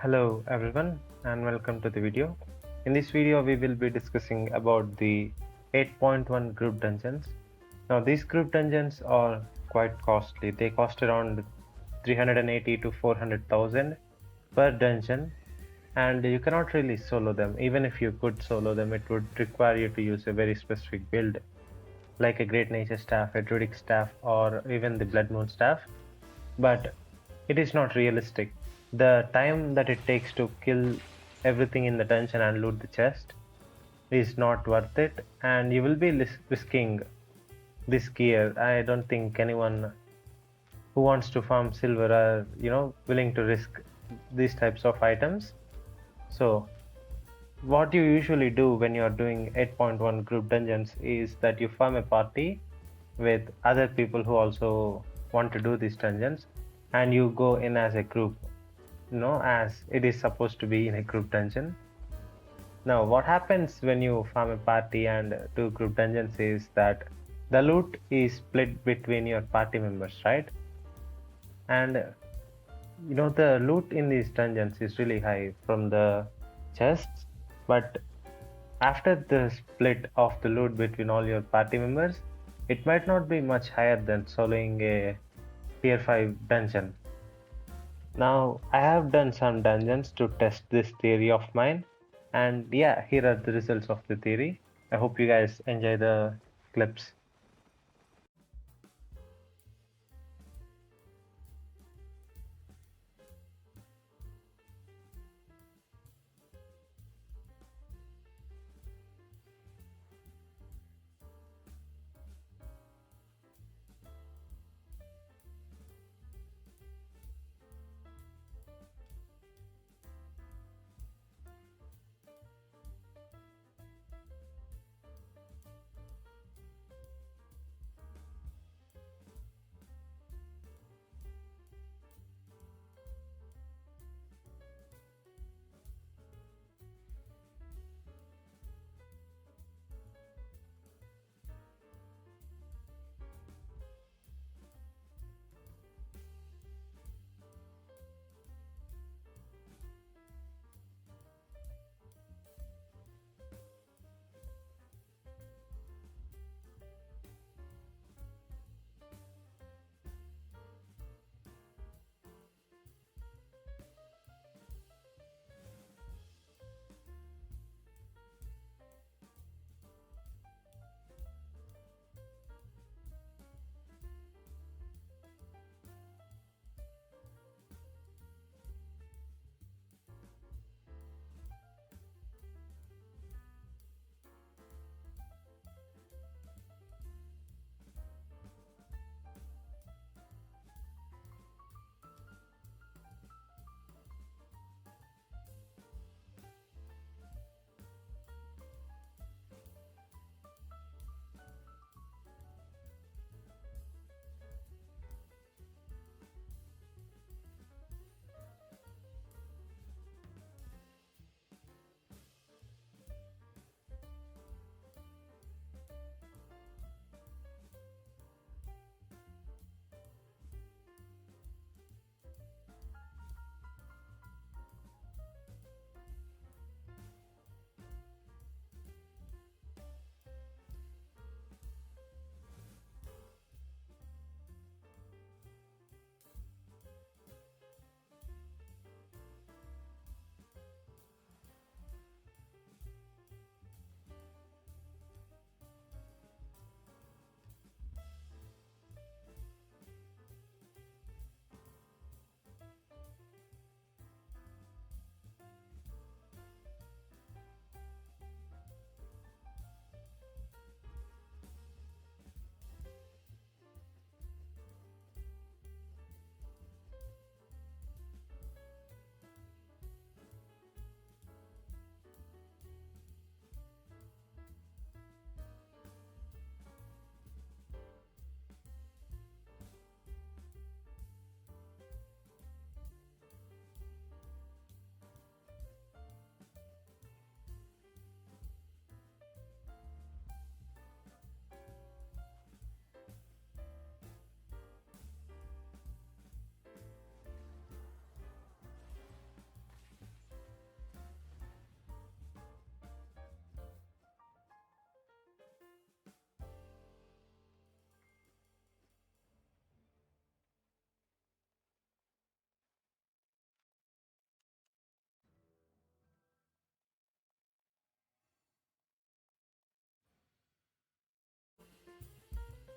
Hello everyone and welcome to the video. In this video we will be discussing about the 8.1 group dungeons. Now these group dungeons are quite costly. They cost around 380 to 400,000 per dungeon, and you cannot really solo them. Even if you could solo them, it would require you to use a very specific build like a Great Nature Staff, a Druidic Staff, or even the Blood Moon Staff. But it is not realistic. The time that it takes to kill everything in the dungeon and loot the chest is not worth it, and you will be risking this gear. I don't think anyone who wants to farm silver are, willing to risk these types of items. So, what you usually do when you're doing 8.1 group dungeons is that you form a party with other people who also want to do these dungeons, and you go in as a group, as it is supposed to be in a group dungeon. Now, what happens when you form a party and do group dungeons is that the loot is split between your party members, right? And the loot in these dungeons is really high from the chests, but after the split of the loot between all your party members, it might not be much higher than soloing a tier 5 dungeon. Now, I have done some dungeons to test this theory of mine, and yeah, here are the results of the theory. I hope you guys enjoy the clips.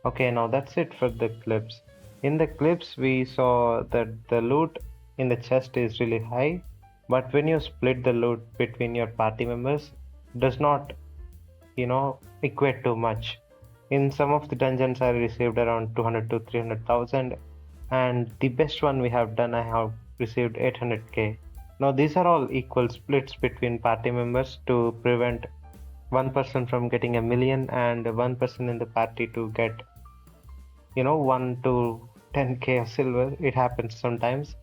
Okay, now that's it for the clips. In the clips, we saw that the loot in the chest is really high, but when you split the loot between your party members, does not, equate to much. In some of the dungeons, I received around 200 to 300,000, and the best one we have done, I have received 800k. Now, these are all equal splits between party members to prevent one person from getting a million and one person in the party to get 1 to 10k of silver. It happens sometimes.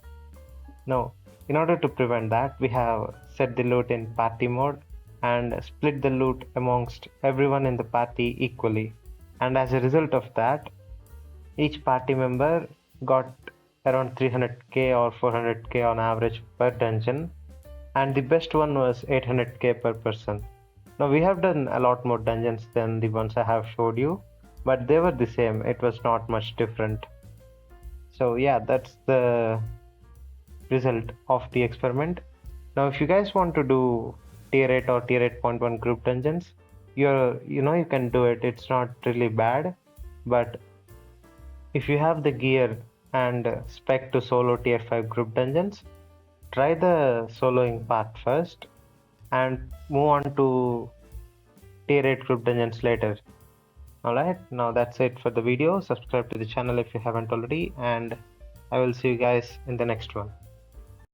Now, in order to prevent that, we have set the loot in party mode and split the loot amongst everyone in the party equally. And as a result of that, each party member got around 300k or 400k on average per dungeon, and the best one was 800k per person. Now, we have done a lot more dungeons than the ones I have showed you, but they were the same. It was not much different. So yeah, that's the result of the experiment. Now, if you guys want to do tier 8 or tier 8.1 group dungeons, you can do it. It's not really bad, but if you have the gear and spec to solo tier 5 group dungeons, try the soloing part first and move on to tier 8 group dungeons later. Alright, now that's it for the video. Subscribe to the channel if you haven't already, and I will see you guys in the next one.